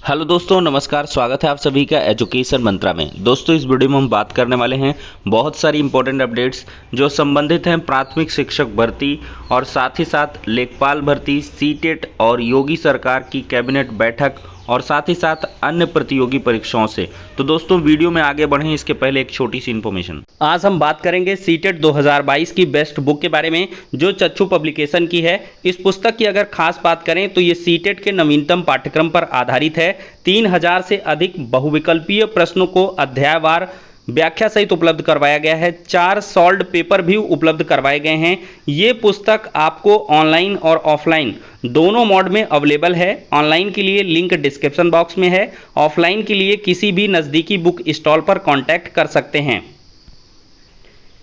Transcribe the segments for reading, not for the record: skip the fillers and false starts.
Hello दोस्तों, नमस्कार। स्वागत है आप सभी का एजुकेशन मंत्रा में। दोस्तों, इस वीडियो में हम बात करने वाले हैं बहुत सारी इंपॉर्टेंट अपडेट्स जो संबंधित हैं प्राथमिक शिक्षक भर्ती और साथ ही साथ लेखपाल भर्ती, सीटेट और योगी सरकार की कैबिनेट बैठक और साथ ही साथ अन्य प्रतियोगी परीक्षाओं से। तो दोस्तों, वीडियो में आगे बढ़ें इसके पहले एक छोटी सी इन्फॉर्मेशन। आज हम बात करेंगे सीटेट 2022 की बेस्ट बुक के बारे में जो चक्षु पब्लिकेशन की है। इस पुस्तक की अगर खास बात करें तो ये सीटेट के नवीनतम पाठ्यक्रम पर आधारित है। 3000 से अधिक बहुविकल्पीय प्रश्नों को अध्यायवार व्याख्या सहित उपलब्ध करवाया गया है। 4 सॉल्व्ड पेपर भी उपलब्ध करवाए गए हैं। ये पुस्तक आपको ऑनलाइन और ऑफलाइन दोनों मोड में अवेलेबल है। ऑनलाइन के लिए लिंक डिस्क्रिप्शन बॉक्स में है। ऑफलाइन के लिए किसी भी नज़दीकी बुक स्टॉल पर कांटेक्ट कर सकते हैं।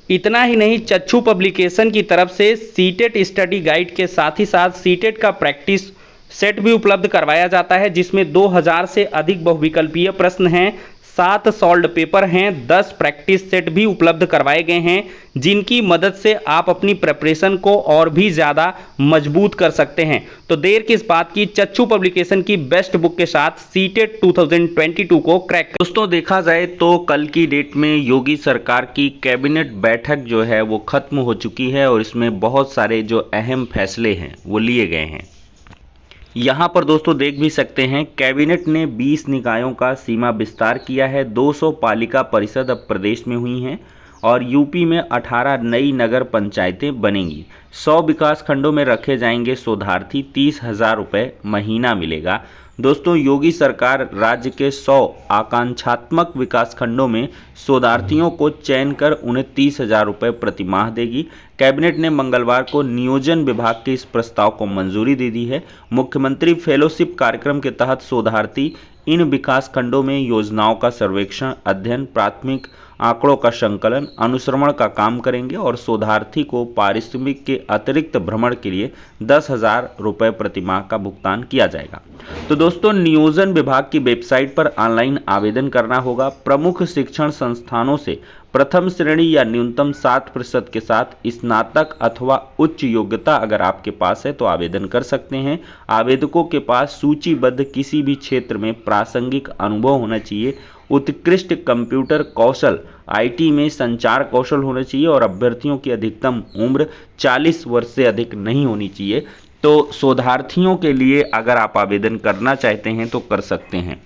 इतना ही नहीं, चक्षु पब्लिकेशन की तरफ से सीटेट स्टडी गाइड के साथ ही साथ सीटेट का प्रैक्टिस सेट भी उपलब्ध करवाया जाता है, जिसमें 2000 से अधिक बहुविकल्पीय प्रश्न हैं, 7 सॉल्व्ड पेपर हैं, 10 प्रैक्टिस सेट भी उपलब्ध करवाए गए हैं, जिनकी मदद से आप अपनी प्रिपरेशन को और भी ज़्यादा मजबूत कर सकते हैं। तो देर किस बात की, चक्षु पब्लिकेशन की बेस्ट बुक के साथ सीटेट 2022 को क्रैक। दोस्तों, देखा जाए तो कल की डेट में योगी सरकार की कैबिनेट बैठक जो है वो खत्म हो चुकी है और इसमें बहुत सारे जो अहम फैसले हैं वो लिए गए हैं। यहाँ पर दोस्तों देख भी सकते हैं, कैबिनेट ने 20 निकायों का सीमा विस्तार किया है। 200 पालिका परिषद अब प्रदेश में हुई हैं और यूपी में 18 नई नगर पंचायतें बनेंगी। 100 विकास खंडों में रखे जाएंगे शोधार्थी, 30,000 रुपये महीना मिलेगा। दोस्तों, योगी सरकार राज्य के 100 आकांक्षात्मक विकास खंडों में शोधार्थियों को चयन कर उन्हें 30,000 रुपये प्रतिमाह देगी। कैबिनेट ने मंगलवार को नियोजन विभाग के इस प्रस्ताव को मंजूरी दे दी है। मुख्यमंत्री फेलोशिप कार्यक्रम के तहत शोधार्थी इन विकास खंडों में योजनाओं का सर्वेक्षण, अध्ययन, प्राथमिक आंकड़ों का संकलन, अनुश्रवण का काम करेंगे और शोधार्थी को पारिश्रमिक के अतिरिक्त भ्रमण के लिए 10,000 रुपये प्रतिमाह का भुगतान किया जाएगा। तो दोस्तों, नियोजन विभाग की वेबसाइट पर ऑनलाइन आवेदन करना होगा। प्रमुख शिक्षण संस्थानों से प्रथम श्रेणी या न्यूनतम 60% के साथ स्नातक अथवा उच्च योग्यता अगर आपके पास है तो आवेदन कर सकते हैं। आवेदकों के पास सूचीबद्ध किसी भी क्षेत्र में प्रासंगिक अनुभव होना चाहिए। उत्कृष्ट कंप्यूटर कौशल, आईटी में संचार कौशल होना चाहिए और अभ्यर्थियों की अधिकतम उम्र 40 वर्ष से अधिक नहीं होनी चाहिए। तो शोधार्थियों के लिए अगर आप आवेदन करना चाहते हैं तो कर सकते हैं।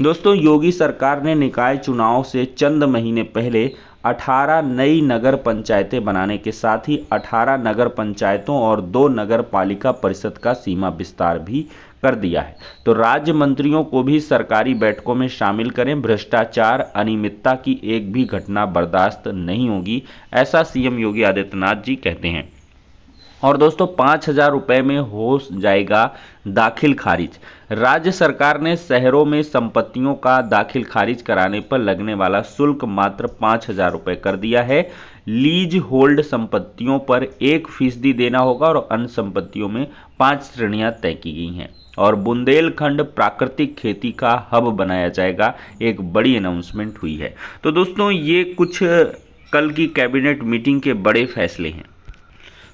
दोस्तों, योगी सरकार ने निकाय चुनाव से चंद महीने पहले 18 नई नगर पंचायतें बनाने के साथ ही 18 नगर पंचायतों और 2 नगर पालिका परिषद का सीमा विस्तार भी कर दिया है। तो राज्य मंत्रियों को भी सरकारी बैठकों में शामिल करें। भ्रष्टाचार, अनियमितता की एक भी घटना बर्दाश्त नहीं होगी, ऐसा सीएम योगी आदित्यनाथ जी कहते हैं। और दोस्तों, 5,000 रुपये में हो जाएगा दाखिल खारिज। राज्य सरकार ने शहरों में संपत्तियों का दाखिल खारिज कराने पर लगने वाला शुल्क मात्र 5,000 रुपये कर दिया है। लीज होल्ड संपत्तियों पर 1% देना होगा और अन्य संपत्तियों में 5 श्रेणियां तय की गई हैं। और बुंदेलखंड प्राकृतिक खेती का हब बनाया जाएगा, एक बड़ी अनाउंसमेंट हुई है। तो दोस्तों, ये कुछ कल की कैबिनेट मीटिंग के बड़े फैसले हैं।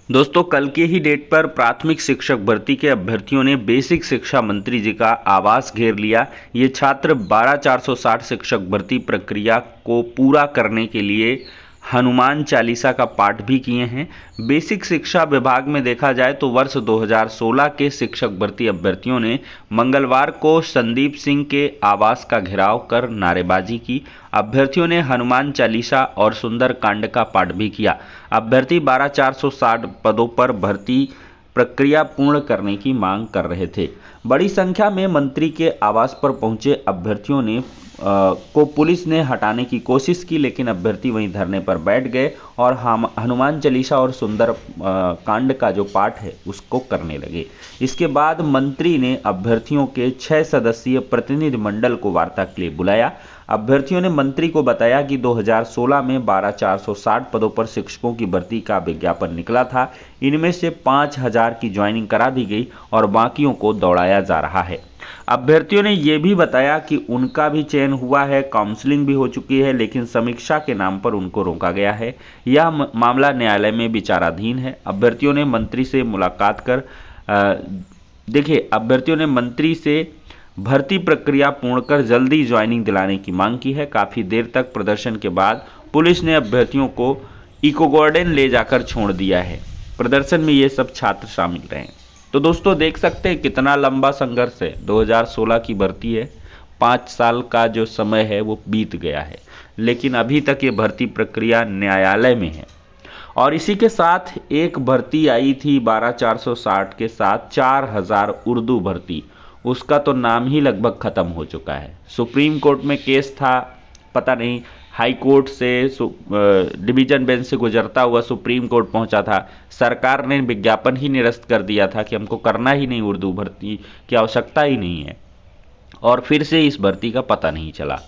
दोस्तों, कल के ही डेट पर प्राथमिक शिक्षक भर्ती के अभ्यर्थियों ने बेसिक शिक्षा मंत्री जी का आवास घेर लिया। ये छात्र 12,460 शिक्षक भर्ती प्रक्रिया को पूरा करने के लिए हनुमान चालीसा का पाठ भी किए हैं। बेसिक शिक्षा विभाग में देखा जाए तो वर्ष 2016 के शिक्षक भर्ती अभ्यर्थियों ने मंगलवार को संदीप सिंह के आवास का घेराव कर नारेबाजी की। अभ्यर्थियों ने हनुमान चालीसा और सुंदर कांड का पाठ भी किया। अभ्यर्थी 12,460 पदों पर भर्ती प्रक्रिया पूर्ण करने की मांग कर रहे थे। बड़ी संख्या में मंत्री के आवास पर पहुंचे अभ्यर्थियों ने को पुलिस ने हटाने की कोशिश की, लेकिन अभ्यर्थी वहीं धरने पर बैठ गए और हनुमान चालीसा और सुंदर कांड का जो पाठ है उसको करने लगे। इसके बाद मंत्री ने अभ्यर्थियों के 6 सदस्यीय प्रतिनिधि मंडल को वार्ता के लिए बुलाया। अभ्यर्थियों ने मंत्री को बताया कि 2016 में 12,460 पदों पर शिक्षकों की भर्ती का विज्ञापन निकला था। इनमें से 5,000 की ज्वाइनिंग करा दी गई और बाकियों को दौड़ाया जा रहा है। अभ्यर्थियों ने यह भी बताया कि उनका भी चयन हुआ है, काउंसलिंग भी हो चुकी है, लेकिन समीक्षा के नाम पर उनको रोका गया है। यह मामला न्यायालय में विचाराधीन है। अभ्यर्थियों ने मंत्री से मुलाकात कर भर्ती प्रक्रिया पूर्ण कर जल्दी ज्वाइनिंग दिलाने की मांग की है। काफ़ी देर तक प्रदर्शन के बाद पुलिस ने अभ्यर्थियों को इको गार्डन ले जाकर छोड़ दिया है। प्रदर्शन में ये सब छात्र शामिल रहे। तो दोस्तों देख सकते हैं कितना लंबा संघर्ष है। 2016 की भर्ती है, 5 साल का जो समय है वो बीत गया है, लेकिन अभी तक ये भर्ती प्रक्रिया न्यायालय में है। और इसी के साथ एक भर्ती आई थी 12460 के साथ 4000 उर्दू भर्ती, उसका तो नाम ही लगभग खत्म हो चुका है। सुप्रीम कोर्ट में केस था, पता नहीं हाई कोर्ट से डिवीजन बेंच से गुजरता हुआ सुप्रीम कोर्ट पहुंचा था। सरकार ने विज्ञापन ही निरस्त कर दिया था कि हमको करना ही नहीं, उर्दू भर्ती की आवश्यकता ही नहीं है, और फिर से इस भर्ती का पता नहीं चला।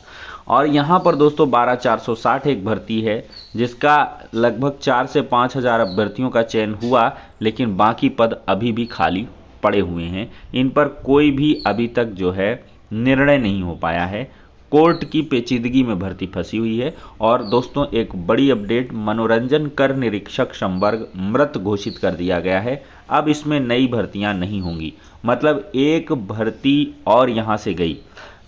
और यहाँ पर दोस्तों 12460 एक भर्ती है जिसका लगभग 4 से 5 हज़ार अभ्यर्थियों का चयन हुआ, लेकिन बाकी पद अभी भी खाली पड़े हुए हैं। इन पर कोई भी अभी तक जो है निर्णय नहीं हो पाया है। कोर्ट की पेचीदगी में भर्ती फंसी हुई है। और दोस्तों एक बड़ी अपडेट, मनोरंजन कर निरीक्षक संवर्ग मृत घोषित कर दिया गया है। अब इसमें नई भर्तियां नहीं होंगी, मतलब एक भर्ती और यहां से गई।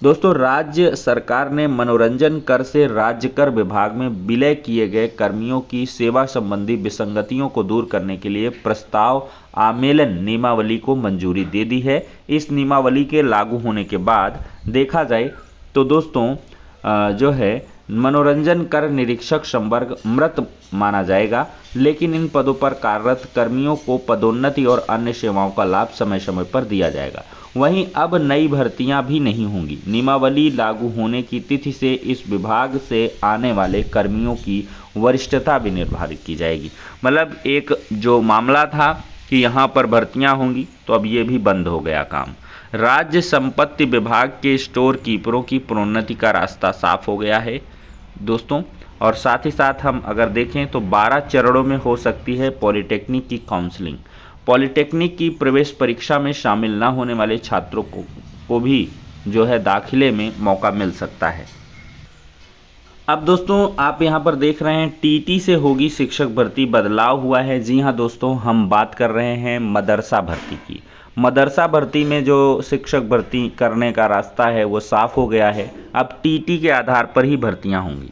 दोस्तों राज्य सरकार ने मनोरंजन कर से राज्य कर विभाग में विलय किए गए कर्मियों की सेवा संबंधी विसंगतियों को दूर करने के लिए प्रस्ताव आमेलन नियमावली को मंजूरी दे दी है। इस नियमावली के लागू होने के बाद देखा जाए तो दोस्तों जो है मनोरंजन कर निरीक्षक संवर्ग मृत माना जाएगा, लेकिन इन पदों पर कार्यरत कर्मियों को पदोन्नति और अन्य सेवाओं का लाभ समय समय पर दिया जाएगा। वहीं अब नई भर्तियां भी नहीं होंगी। नियमावली लागू होने की तिथि से इस विभाग से आने वाले कर्मियों की वरिष्ठता भी निर्धारित की जाएगी। मतलब एक जो मामला था कि यहाँ पर भर्तियां होंगी, तो अब ये भी बंद हो गया काम। राज्य संपत्ति विभाग के स्टोर कीपरों की प्रोन्नति का रास्ता साफ हो गया है दोस्तों। और साथ ही साथ हम अगर देखें तो 12 चरणों में हो सकती है पॉलिटेक्निक की काउंसलिंग। पॉलिटेक्निक की प्रवेश परीक्षा में शामिल न होने वाले छात्रों को भी जो है दाखिले में मौका मिल सकता है। अब दोस्तों आप यहाँ पर देख रहे हैं टीटी से होगी शिक्षक भर्ती, बदलाव हुआ है। जी हाँ दोस्तों, हम बात कर रहे हैं मदरसा भर्ती की। मदरसा भर्ती में जो शिक्षक भर्ती करने का रास्ता है वो साफ हो गया है। अब टीटी के आधार पर ही भर्तियां होंगी।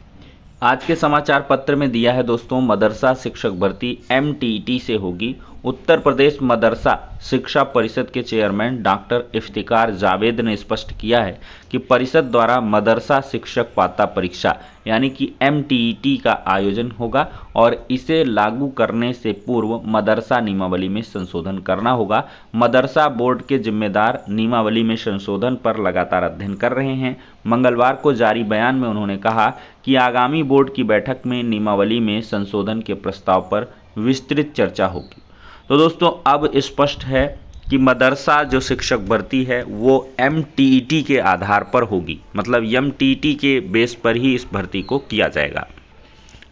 आज के समाचार पत्र में दिया है दोस्तों, मदरसा शिक्षक भर्ती एमटीटी से होगी। उत्तर प्रदेश मदरसा शिक्षा परिषद के चेयरमैन डॉक्टर इफ्तिकार जावेद ने स्पष्ट किया है कि परिषद द्वारा मदरसा शिक्षक पात्रता परीक्षा यानी कि एमटीईटी का आयोजन होगा और इसे लागू करने से पूर्व मदरसा नियमावली में संशोधन करना होगा। मदरसा बोर्ड के जिम्मेदार नियमावली में संशोधन पर लगातार अध्ययन कर रहे हैं। मंगलवार को जारी बयान में उन्होंने कहा कि आगामी बोर्ड की बैठक में नियमावली में संशोधन के प्रस्ताव पर विस्तृत चर्चा होगी। तो दोस्तों अब स्पष्ट है कि मदरसा जो शिक्षक भर्ती है वो एमटीईटी के आधार पर होगी, मतलब एमटीईटी के बेस पर ही इस भर्ती को किया जाएगा।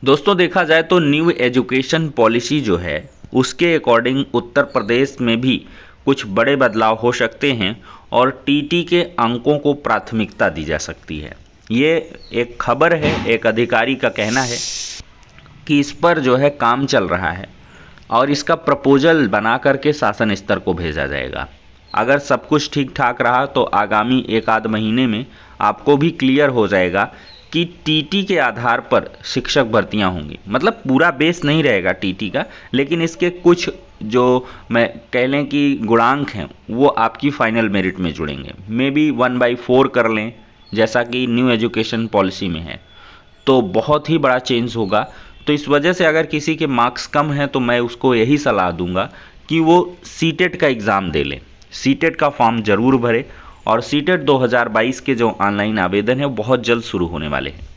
दोस्तों देखा जाए तो न्यू एजुकेशन पॉलिसी जो है उसके अकॉर्डिंग उत्तर प्रदेश में भी कुछ बड़े बदलाव हो सकते हैं और टीटी के अंकों को प्राथमिकता दी जा सकती है। ये एक खबर है, एक अधिकारी का कहना है कि इस पर जो है काम चल रहा है और इसका प्रपोजल बना करके शासन स्तर को भेजा जाएगा। अगर सब कुछ ठीक ठाक रहा तो आगामी 1 आध महीने में आपको भी क्लियर हो जाएगा कि टीटी के आधार पर शिक्षक भर्तियां होंगी। मतलब पूरा बेस नहीं रहेगा टीटी का, लेकिन इसके कुछ जो मैं कह लें कि गुणांक हैं वो आपकी फाइनल मेरिट में जुड़ेंगे। मे बी 1/4 कर लें, जैसा कि न्यू एजुकेशन पॉलिसी में है, तो बहुत ही बड़ा चेंज होगा। तो इस वजह से अगर किसी के मार्क्स कम हैं तो मैं उसको यही सलाह दूंगा कि वो सीटेट का एग्ज़ाम दे लें। सीटेट का फॉर्म ज़रूर भरे और सीटेट 2022 के जो ऑनलाइन आवेदन है बहुत जल्द शुरू होने वाले हैं।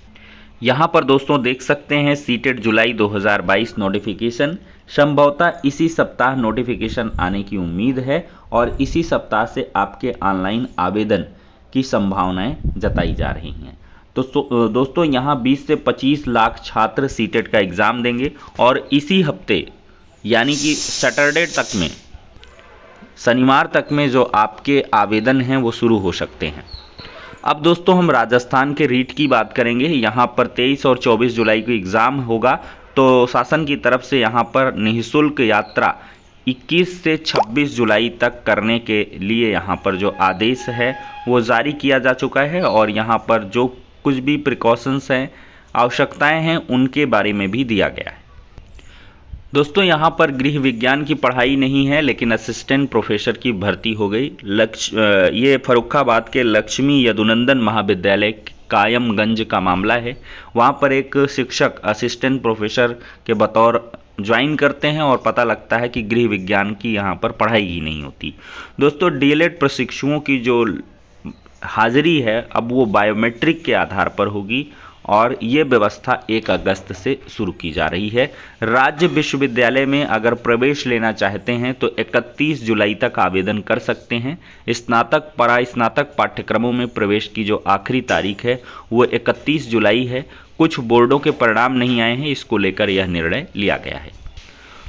यहाँ पर दोस्तों देख सकते हैं सीटेट जुलाई 2022 नोटिफिकेशन, संभवतः इसी सप्ताह नोटिफिकेशन आने की उम्मीद है और इसी सप्ताह से आपके ऑनलाइन आवेदन की संभावनाएं जताई जा रही हैं। तो दोस्तों यहाँ 20 से 25 लाख छात्र सीटेट का एग्ज़ाम देंगे और इसी हफ्ते यानी कि सैटरडे तक में, शनिवार तक में जो आपके आवेदन हैं वो शुरू हो सकते हैं। अब दोस्तों हम राजस्थान के रीट की बात करेंगे। यहाँ पर 23 और 24 जुलाई को एग्ज़ाम होगा। तो शासन की तरफ से यहाँ पर निःशुल्क यात्रा 21 से 26 जुलाई तक करने के लिए यहाँ पर जो आदेश है वो जारी किया जा चुका है और यहाँ पर जो कुछ भी प्रिकॉशंस हैं, आवश्यकताएं हैं, उनके बारे में भी दिया गया है। दोस्तों यहाँ पर गृह विज्ञान की पढ़ाई नहीं है, लेकिन असिस्टेंट प्रोफेसर की भर्ती हो गई। ये फर्रुखाबाद के लक्ष्मी यदुनंदन महाविद्यालय कायमगंज का मामला है। वहाँ पर एक शिक्षक असिस्टेंट प्रोफेसर के बतौर ज्वाइन करते हैं और पता लगता है कि गृह विज्ञान की यहाँ पर पढ़ाई ही नहीं होती। दोस्तों डीएलएड प्रशिक्षुओं की जो हाजिरी है अब वो बायोमेट्रिक के आधार पर होगी और ये व्यवस्था 1 अगस्त से शुरू की जा रही है। राज्य विश्वविद्यालय में अगर प्रवेश लेना चाहते हैं तो 31 जुलाई तक आवेदन कर सकते हैं। स्नातक परास्नातक पाठ्यक्रमों में प्रवेश की जो आखिरी तारीख है वो 31 जुलाई है। कुछ बोर्डों के परिणाम नहीं आए हैं, इसको लेकर यह निर्णय लिया गया है।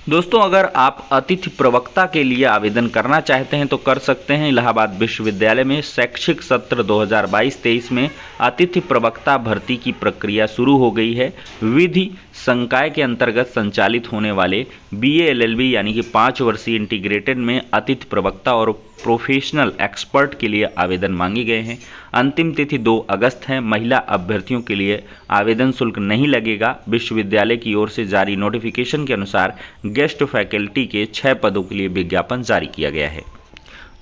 दोस्तों अगर आप अतिथि प्रवक्ता के लिए आवेदन करना चाहते हैं तो कर सकते हैं। इलाहाबाद विश्वविद्यालय में शैक्षिक सत्र 2022-23 में अतिथि प्रवक्ता भर्ती की प्रक्रिया शुरू हो गई है। विधि संकाय के अंतर्गत संचालित होने वाले बीए एलएलबी यानी कि 5 वर्षीय इंटीग्रेटेड में अतिथि प्रवक्ता और प्रोफेशनल एक्सपर्ट के लिए आवेदन मांगे गए हैं। अंतिम तिथि 2 अगस्त है। महिला अभ्यर्थियों के लिए आवेदन शुल्क नहीं लगेगा। विश्वविद्यालय की ओर से जारी नोटिफिकेशन के अनुसार गेस्ट फैकल्टी के 6 पदों के लिए विज्ञापन जारी किया गया है।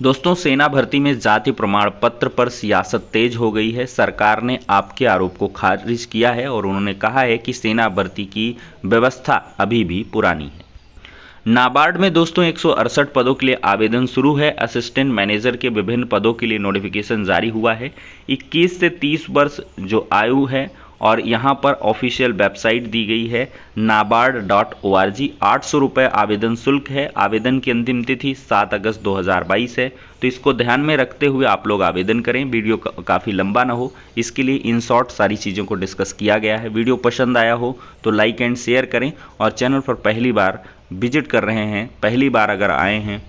दोस्तों सेना भर्ती में जाति प्रमाण पत्र पर सियासत तेज हो गई है। सरकार ने आपके आरोप को खारिज किया है और उन्होंने कहा है कि सेना भर्ती की व्यवस्था अभी भी पुरानी है। नाबार्ड में दोस्तों 168 पदों के लिए आवेदन शुरू है। असिस्टेंट मैनेजर के विभिन्न पदों के लिए नोटिफिकेशन जारी हुआ है। 21 से 30 वर्ष जो आयु है और यहाँ पर ऑफिशियल वेबसाइट दी गई है nabard.org। 800 रुपये आवेदन शुल्क है। आवेदन की अंतिम तिथि 7 अगस्त 2022 है। तो इसको ध्यान में रखते हुए आप लोग आवेदन करें। वीडियो काफ़ी लंबा ना हो, इसके लिए इन शॉर्ट सारी चीज़ों को डिस्कस किया गया है। वीडियो पसंद आया हो तो लाइक एंड शेयर करें और चैनल पर पहली बार विजिट कर रहे हैं, पहली बार अगर आए हैं